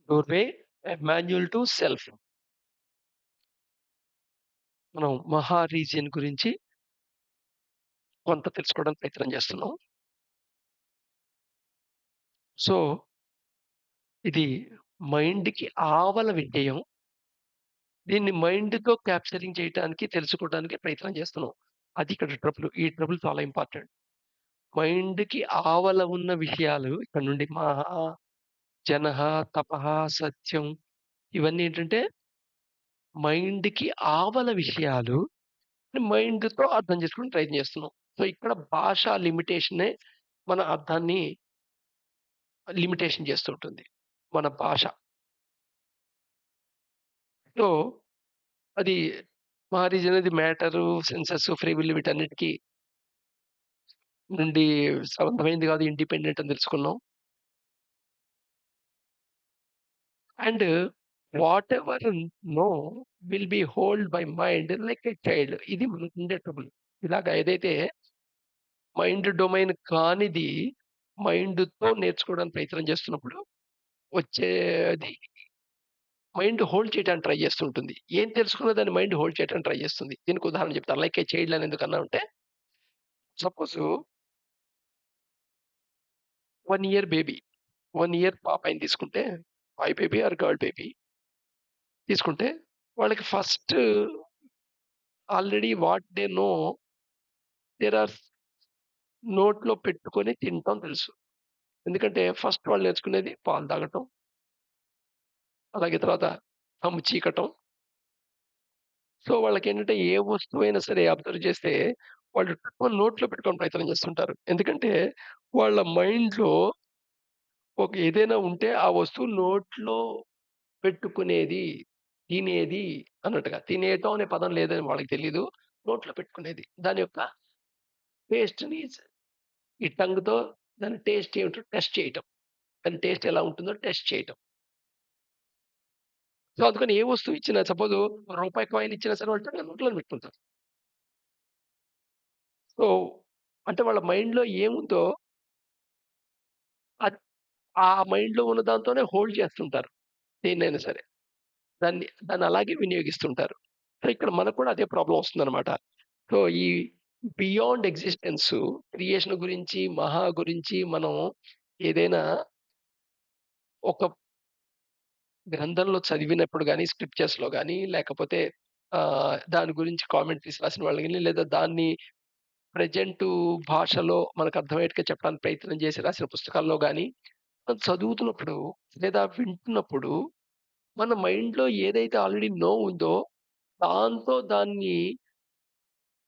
Doorway a Manuel to self. మనం 'మహా region' గురించి కొంత తెలుసుకోవడానికి ప్రయత్నం చేస్తున్నాం. సో, ఇది మైండ్‌కి ఆవల విడ్డయం. దీన్ని మైండ్‌తో క్యాప్చరింగ్ చేయటానికి, తెలుసుకోవడానికి ప్రయత్నం చేస్తున్నాం. అది ఇక్కడ ట్రబుల్. ఈ ట్రబుల్ చాలా ఇంపార్టెంట్. మైండ్‌కి ఆవల ఉన్న విషయాలు ఇక్కడ నుండి మహా, జనః, తపః, సత్యం ఇవన్నీ ఏంటంటే మైండ్‌కి ఆవల విషయాలు మైండ్‌తో అర్థం చేసుకోవడానికి ప్రయత్నం చేస్తున్నాం. సో, ఇక్కడ భాష లిమిటేషనే మన అర్థాన్ని లిమిటేషన్ చేస్తూ ఉంటుంది. మన భాష. సో, అది మహారీజన్ అనేది మ్యాటరు, సెన్సస్, ఫ్రీ విల్ వీటన్నిటికి నుండి సంబంధమైంది కాదు. ఇండిపెండెంట్ అని తెలుసుకున్నాం. And whatever know will be hold by mind like a child. ఇది మనకుండే ట్రబుల్. ఇలాగ ఏదైతే మైండ్ డొమైన్ కానిది మైండ్‌తో నేర్చుకోవడానికి ప్రయత్నం చేస్తున్నప్పుడు వచ్చేది మైండ్ హోల్డ్ చేయడానికి ట్రై చేస్తుంటుంది. ఏం తెలుసుకున్న దాన్ని మైండ్ హోల్డ్ చేయడానికి ట్రై చేస్తుంది. దీనికి ఉదాహరణ చెప్తాను. లైక్ ఏ చైల్డ్ అని ఎందుకన్నానంటే సపోజు 1 ఇయర్ బేబీ, 1 ఇయర్ పాపాయిని తీసుకుంటే boy baby or girl baby తీసుకుంటే వాళ్ళకి first already what they know there are నోట్లో పెట్టుకొని తినటం తెలుసు. ఎందుకంటే ఫస్ట్ వాళ్ళు నేర్చుకునేది పాలు తాగటం, అలాగే తర్వాత కమ్ము చీకటం. సో, వాళ్ళకేంటంటే ఏ వస్తువైనా సరే అబ్జర్వ్ చేస్తే వాళ్ళు టక్కుమని నోట్లో పెట్టుకొని ప్రయత్నం చేస్తుంటారు. ఎందుకంటే వాళ్ళ మైండ్‌లో ఒక ఏదైనా ఉంటే ఆ వస్తువు నోట్లో పెట్టుకునేది, తినేది అన్నట్టుగా. తినేయటం అనే పదం లేదని వాళ్ళకి తెలీదు. నోట్లో పెట్టుకునేది. దాని యొక్క టేస్ట్‌ని ఈ టంగ్‌తో దాని టేస్ట్ ఏమిటో టెస్ట్ చేయటం. దాని టేస్ట్ ఎలా ఉంటుందో టెస్ట్ చేయటం. సో, అందుకని ఏ వస్తువు ఇచ్చినా సపోజు రూపాయి కాయిన్ ఇచ్చినా సరే వాళ్ళు టక్కున నోట్లోనే పెట్టుకుంటారు. సో, అంటే వాళ్ళ మైండ్‌లో ఏముందో అది ఆ మైండ్‌లో ఉన్న దాంతోనే హోల్డ్ చేస్తుంటారు. దేన్నైనా సరే. దాన్ని అలాగే వినియోగిస్తుంటారు. సో, ఇక్కడ మనకు కూడా అదే ప్రాబ్లమ్ వస్తుందనమాట. సో, ఈ బియాండ్ ఎక్సిస్టెన్సు క్రియేషన్ గురించి, మహా గురించి మనం ఏదైనా ఒక గ్రంథంలో చదివినప్పుడు గాని, స్క్రిప్చర్స్‌లో గాని, లేకపోతే దాని గురించి కామెంటరీస్ రాసిన వాళ్ళు గాని, లేదా దాన్ని ప్రెజెంటు భాషలో మనకు అర్థమయ్యేట్టుగా చెప్పడానికి ప్రయత్నం చేసి రాసిన పుస్తకాల్లో గాని, మనం చదువుతున్నప్పుడు లేదా వింటున్నప్పుడు మన మైండ్‌లో ఏదైతే ఆల్రెడీ నో ఉందో, దాంతో దాన్ని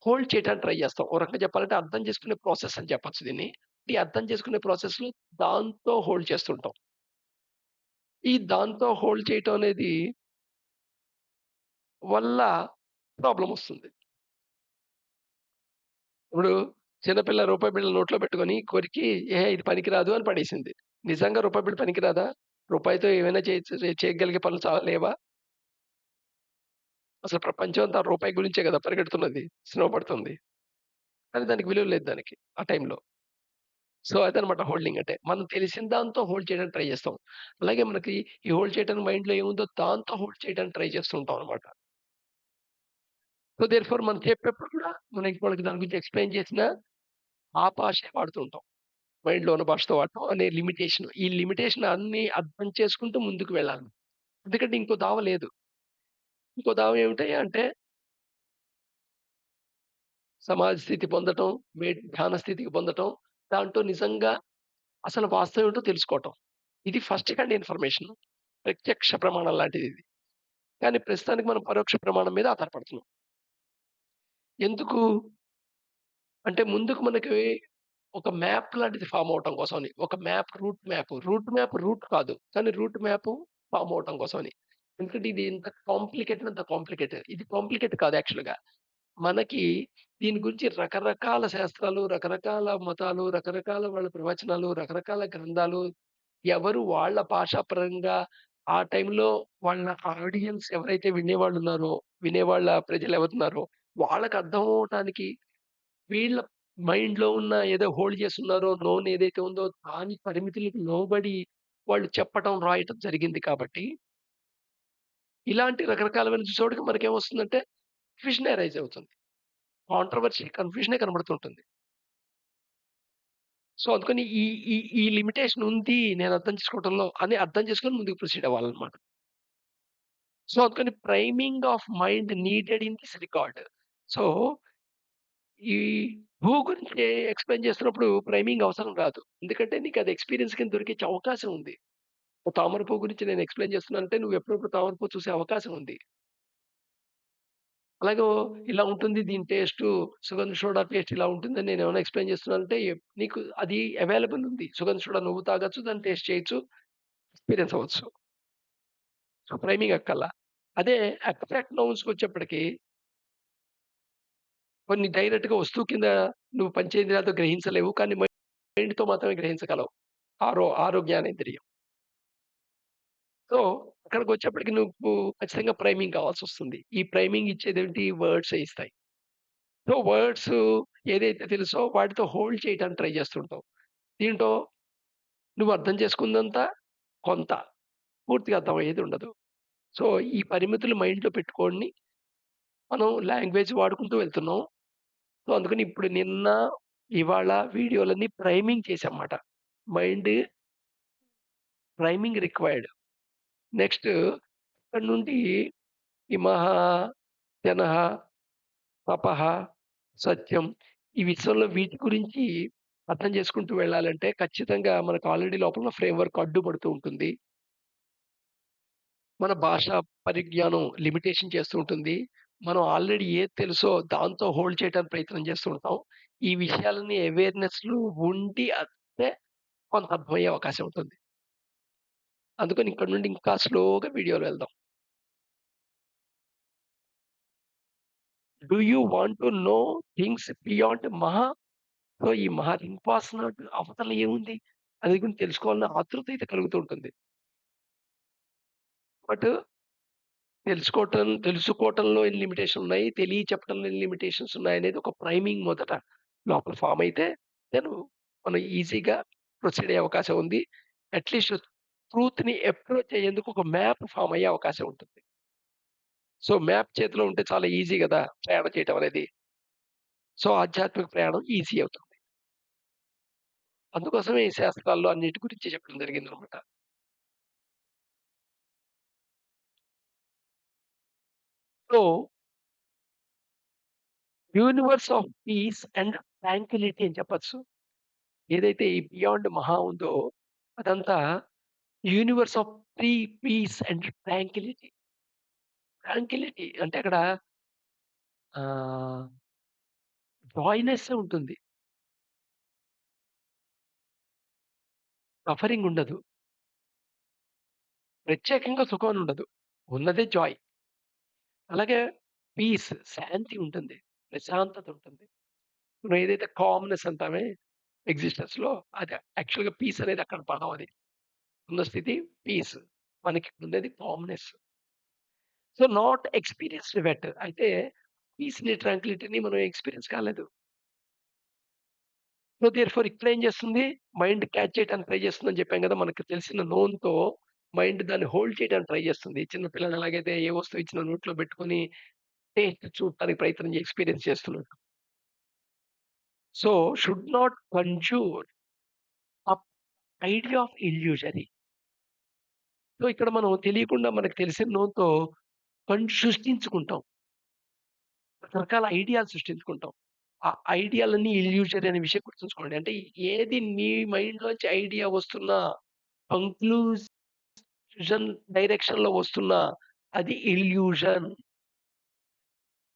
హోల్డ్ చేయటానికి ట్రై చేస్తాం. ఓ రకంగా చెప్పాలంటే అర్థం చేసుకునే ప్రాసెస్ అని చెప్పొచ్చు దీన్ని. ఈ అర్థం చేసుకునే ప్రాసెస్‌లో దాంతో హోల్డ్ చేస్తుంటాం. ఈ దాంతో హోల్డ్ చేయటం అనేది వల్ల ప్రాబ్లమొస్తుంది. ఇప్పుడు చిన్నపిల్ల రూపాయి బిళ్ళ నోట్లో పెట్టుకొని కొరికి, "ఏహే! ఇది పనికిరాదు" అని పడేసింది. నిజంగా రూపాయి బిళ్ళ పనికిరాదా? రూపాయితో ఏమైనా చేయగలిగే పనులు చాలా లేవా? అసలు ప్రపంచం అంతా రూపాయి గురించే గదా పరిగెడుతున్నది. శ్రమ పడుతుంది. కానీ దానికి విలువ లేదు దానికి ఆ టైంలో. సో, అదనమాట హోల్డింగ్ అంటే. మనం తెలిసిన దాంతో హోల్డ్ చేయడానికి ట్రై చేస్తాం. అలాగే మనకి ఈ హోల్డ్ చేయడానికి మైండ్‌లో ఏముందో దాంతో హోల్డ్ చేయడానికి ట్రై చేస్తూ ఉంటాం అనమాట. సో, దేర్‌ఫోర్ మనం చెప్పేప్పుడు కూడా మనం ఇంకోళ్ళకి దాని గురించి ఎక్స్‌ప్లెయిన్ చేసినా ఆ భాషే వాడుతూ ఉంటాం. మైండ్‌లో ఉన్న భాషతో వాడటం అనే లిమిటేషన్. ఈ లిమిటేషన్ అన్నీ అర్థం చేసుకుంటూ ముందుకు వెళ్ళాలి. ఎందుకంటే ఇంకో దావ లేదు. ఇంకో దావ ఏమిటి అంటే సమాజ స్థితి పొందటం, ధ్యాన స్థితికి పొందటం, దాంట్లో నిజంగా అసలు వాస్తవం ఏంటో తెలుసుకోవటం. ఇది ఫస్ట్ హ్యాండ్ ఇన్ఫర్మేషన్. ప్రత్యక్ష ప్రమాణం లాంటిదిది. కానీ ప్రస్తుతానికి మనం పరోక్ష ప్రమాణం మీద ఆధారపడుతున్నాం. ఎందుకు? అంటే ముందుకు మనకి ఒక మ్యాప్ లాంటిది ఫార్మ్ అవ్వటం కోసమని. ఒక map route map. Route map route కాదు. కానీ రూట్ మ్యాప్ ఫార్మ్ అవ్వటం కోసమని. ఎందుకంటే ఇది ఇంత కాంప్లికేటెడ్ అంత కాంప్లికేటెడ్. ఇది కాంప్లికేట్ కాదు యాక్చువల్‌గా. మనకి దీని గురించి రకరకాల శాస్త్రాలు, రకరకాల మతాలు, రకరకాల వాళ్ళ ప్రవచనాలు, రకరకాల గ్రంథాలు ఎవరు వాళ్ళ భాషా పరంగా ఆ టైంలో వాళ్ళ ఆడియన్స్ ఎవరైతే వినేవాళ్ళున్నారో, వినేవాళ్ళ ప్రజలెవరున్నారో వాళ్ళకి అర్థం అవ్వటానికి వీళ్ళ మైండ్‌లో ఉన్న ఏదో హోల్డ్ చేసున్నారో నోన్ ఏదైతే ఉందో దాని పరిమితులకు లోబడి వాళ్ళు చెప్పటం, రాయటం జరిగింది కాబట్టి, ఇలాంటి రకరకాలమైన చూసేవాడికి మనకేమొస్తుందంటే కన్‌ఫ్యూజనే అరైజ్ అవుతుంది. కాంట్రోవర్షీ, కన్‌ఫ్యూజనే కనబడుతుంటుంది. సో, అందుకని ఈ ఈ ఈ లిమిటేషన్ ఉంది నేను అర్థం చేసుకోవటంలో అని అర్థం చేసుకొని ముందుకు ప్రొసీడ్ అవ్వాలన్నమాట. సో, అందుకని priming of mind needed in this record. So, ఈ భూ గురించి ఎక్స్‌ప్లెయిన్ చేస్తున్నప్పుడు ప్రైమింగ్ అవసరం రాదు. ఎందుకంటే నీకది ఎక్స్‌పీరియన్స్ కింద దొరికే అవకాశం ఉంది. తామర పువ్వు గురించి నేను ఎక్స్‌ప్లెయిన్ చేస్తున్నానంటే నువ్వు ఎప్పుడెప్పుడు తామర పువ్వు చూసే అవకాశం ఉంది. అలాగే ఇలా ఉంటుంది దీని టేస్టు, సుగంధ సోడా టేస్ట్ ఇలా ఉంటుందని నేనేమైనా ఎక్స్‌ప్లెయిన్ చేస్తున్నానంటే నీకు అది అవైలబుల్ ఉంది. సుగంధ సోడా నువ్వు తాగొచ్చు, దాన్ని టేస్ట్ చేయొచ్చు, ఎక్స్‌పీరియన్స్ అవ్వచ్చు. సో, ప్రైమింగ్ అక్కర్లా. అదే అబ్స్ట్రాక్ట్ నౌన్స్‌కొచ్చేప్పటికి కొన్ని డైరెక్ట్‌గా వస్తువు కింద నువ్వు పంచేంద్రియాలతో గ్రహించలేవు. కానీ మైండ్‌తో మాత్రమే గ్రహించగలవు. ఆరో జ్ఞానేంద్రియం. సో, అక్కడికొచ్చేప్పటికి నువ్వు ఖచ్చితంగా ప్రైమింగ్ కావాల్సొస్తుంది. ఈ ప్రైమింగ్ ఇచ్చేదేంటి వర్డ్సే ఇస్తాయి. సో, వర్డ్స్ ఏదైతే తెలుసో వాటితో హోల్డ్ చేయడానికి ట్రై చేస్తుంటావు. దీంట్లో నువ్వు అర్థం చేసుకుందంతా కొంత. పూర్తిగా అర్థమయ్యేది ఉండదు. సో, ఈ పరిమితులు మైండ్‌లో పెట్టుకొని మనం లాంగ్వేజ్ వాడుకుంటూ వెళ్తున్నాం. సో, అందుకని ఇప్పుడు ఇవాళ వీడియోలన్నీ ప్రైమింగ్ చేశాంమాట. Mind priming required. నెక్స్ట్ అక్కడి నుండి ఇమహ, జనహ, తపహ, సత్యం ఈ విషయంలో వీటి గురించి అర్థం చేసుకుంటూ వెళ్ళాలంటే ఖచ్చితంగా మనకు ఆల్రెడీ లోపల ఫ్రేమ్‌వర్క్ అడ్డుపడుతూ ఉంటుంది. మన భాషా పరిజ్ఞానం లిమిటేషన్ చేస్తూ ఉంటుంది. మనం ఆల్రెడీ ఏది తెలుసో దాంతో హోల్డ్ చేయడానికి ప్రయత్నం చేస్తూ ఉంటాం. ఈ విషయాలన్నీ అవేర్‌నెస్‌లు ఉండి అంటే కొంత అర్థమయ్యే అవకాశం ఉంటుంది. అందుకని ఇక్కడి నుండి ఇంకా స్లోగా వీడియోలో వెళ్దాం. Do you want to know things beyond మహా? సో, ఈ మహా రింగ్ పాస్ అవతల ఏముంది? అది గురించి తెలుసుకోవాలన్న ఆతృత అయితే కలుగుతూ ఉంటుంది. బట్ తెలుసుకోవటంలో ఎన్ని లిమిటేషన్ ఉన్నాయి, తెలియచెప్పడంలో ఎన్ని లిమిటేషన్స్ ఉన్నాయనేది ఒక ప్రైమింగ్ మొదట లోపల ఫార్మ్ అయితే, దెన్ మనం ఈజీగా ప్రొసీడ్ అయ్యే అవకాశం ఉంది. అట్‌లీస్ట్ ట్రూత్‌ని అప్రోచ్ అయ్యేందుకు ఒక మ్యాప్ ఫార్మ్ అయ్యే అవకాశం ఉంటుంది. సో, మ్యాప్ చేతిలో ఉంటే చాలా ఈజీ గదా! ప్రయాణం చేయటం అనేది. సో, ఆధ్యాత్మిక ప్రయాణం ఈజీ అవుతుంది. అందుకోసమే ఈ శాస్త్రాల్లో అన్నిటి గురించి చెప్పడం జరిగిందనమాట. So, universe of piece and Tranquility అని చెప్పొచ్చు. ఏదైతే ఈ బియాండ్ మహా ఉందో అదంతా universe of piece and Tranquility. Tranquility అంటే అక్కడ ఆహ్, జాయ్‌నెస్సే ఉంటుంది. సఫరింగ్ ఉండదు. ప్రత్యేకంగా సుఖం అని ఉండదు. ఉన్నదే జాయ్. అలాగే శాంతి ఉంటుంది. ప్రశాంతత ఉంటుంది. మనం ఏదైతే కామ్‌నెస్ అంటామే ఎగ్జిస్టెన్స్‌లో అది యాక్చువల్‌గా పీస్ అనేది అక్కడ పదం అది. ఉన్న స్థితి పీస్. మనకి ఉండేది calmness. So, not experienced yet. అయితే పీస్‌ని, ట్రాంక్విలిటీని మనం ఎక్స్‌పీరియన్స్ కాలేదు. సో, దేర్‌ఫోర్ ఇక్కడేం చేస్తుంది, మైండ్ క్యాచ్ చేయడానికి ట్రై చేస్తుందని చెప్పాం గదా! మనకు తెలిసిన నోన్‌తో మైండ్ దాన్ని హోల్డ్ చేయడానికి ట్రై చేస్తుంది. చిన్న పిల్లలు ఎలాగైతే ఏ వస్తువు ఇచ్చినా నోట్లో పెట్టుకొని టేస్ట్ చూడటానికి ప్రయత్నం ఎక్స్‌పీరియన్స్ చేస్తున్నట్టు. So, should not conjure up idea of illusionary. So, ఇక్కడ మనం తెలియకుండా మనకు తెలిసిన నోటితో సృష్టించుకుంటాం. రకరకాల ఐడియాలు సృష్టించుకుంటాం. ఆ ఐడియాలన్నీ ఇల్యూజనరీ అనే విషయం గుర్తుంచుకోండి. అంటే ఏది నీ మైండ్‌లోంచి ఐడియా వస్తున్నా, కంక్లూజన్ డైరెక్షన్‌లో వస్తున్నా అది ఇల్యూజన్.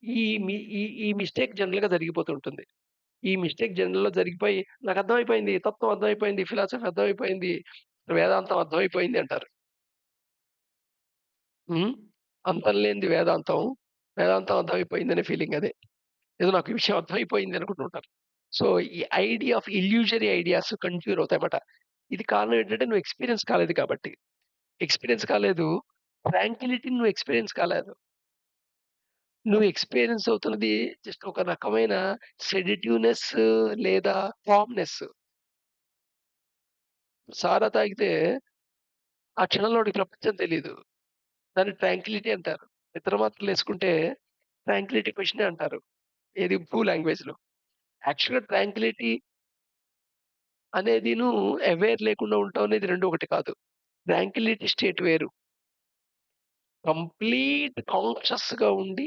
ఈ మిస్టేక్ జనరల్‌గా జరిగిపోతుంటుంది. ఈ మిస్టేక్ జనరల్‌లో జరిగిపోయి నాకర్థమైపోయింది. తత్వం అర్థమైపోయింది. ఫిలాసఫీ అర్థమైపోయింది. వేదాంతం అర్థమైపోయింది అంటారు. హ్మ్. అంతం లేనిది వేదాంతం. వేదాంతం అర్థమైపోయిందనే ఫీలింగ్ అదే. ఏదో నాకు ఈ విషయం అర్థమైపోయింది అనుకుంటుంటారు. సో, ఈ ఐడియా ఆఫ్ ఇల్యూజనరీ ఐడియాస్ కన్‌ఫ్యూర్ అవుతాయన్నమాట. ఇది కారణం ఏంటంటే నువ్వు ఎక్స్‌పీరియన్స్ కాలేదు కాబట్టి. ఎక్స్‌పీరియన్స్ కాలేదు. ట్రాంక్విలిటీని నువ్వు ఎక్స్‌పీరియన్స్ కాలేదు. నువ్వు ఎక్స్‌పీరియన్స్ అవుతున్నది జస్ట్ ఒక రకమైన సెడేటివ్‌నెస్ లేదా కామ్‌నెస్. సారా తాగితే ఆ క్షణంలో వాడికి ప్రపంచం తెలీదు. దాన్ని ట్రాంక్విలిటీ అంటారు. నిద్ర మాత్రలేసుకుంటే ట్రాంక్విలిటీ క్వెషనే అంటారు. ఏది భూ లాంగ్వేజ్‌లో. యాక్చువల్‌గా ట్రాంక్విలిటీ అనేదిను అవేర్ లేకుండా ఉండటం అనేది 2 ఒకటి కాదు. ట్రాంక్విలిటీ స్టేట్ వేరు. కంప్లీట్ కాన్షియస్‌గా ఉండి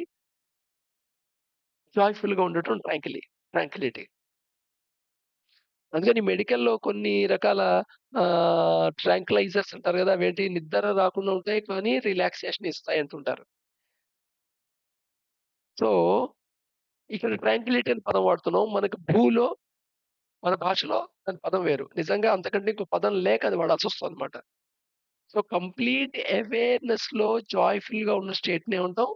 జాయ్‌ఫుల్‌గా ఉండటం ట్రాంక్విలిటీ. అందుకని మెడికల్‌లో కొన్ని రకాల ట్రాంక్వలైజర్స్ అంటారు గదా! అవేంటి నిద్ర రాకుండా ఉంటాయి. కానీ రిలాక్సేషన్ ఇస్తాయి అంటుంటారు. సో, ఇక్కడ ట్రాంక్విలిటీ అనే పదం వాడుతున్నాం. మనకి భూలో మన భాషలో దాని పదం వేరు. నిజంగా అంతకంటే ఇంకో పదం లేక అది వాడాల్సొస్తదనమాట. సో, కంప్లీట్ అవేర్‌నెస్‌లో జాయ్‌ఫుల్‌గా ఉన్న స్టేట్‌ని ఏమంటాం?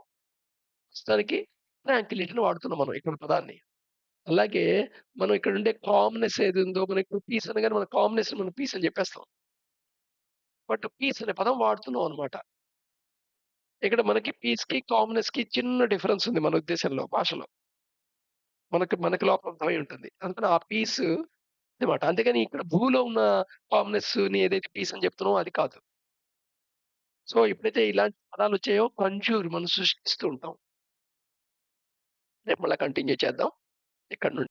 ప్రస్తుతానికి ట్రాంక్విలిటీని వాడుతున్నాం మనం ఇక్కడ పదాన్ని. అలాగే మనం ఇక్కడుండే కామ్‌నెస్ ఏదుందో మనకి పీస్ అనగానే మన కామ్‌నెస్‌ని మనం పీస్ అని జెప్పేస్తాం. బట్ పీస్ అనే పదం వాడుతున్నాం అనమాట. ఇక్కడ మనకి పీస్‌కి, కామ్‌నెస్‌కి చిన్న డిఫరెన్స్ ఉంది మన ఉద్దేశంలో, భాషలో. మనకి లోపల అర్థమై ఉంటుంది. అందుకని ఆ పీస్ అన్నమాట. అంతేగాని ఇక్కడ భూలో ఉన్న కామ్‌నెస్‌ని ఏదైతే పీస్ అని చెప్తున్నామో అది కాదు. సో, ఎప్పుడైతే ఇలాంటి పదాలొచ్చాయో మనం సృష్టిస్తూ ఉంటాం. రేపు మళ్ళా కంటిన్యూ చేద్దాం. ఇక్కడి నుండి.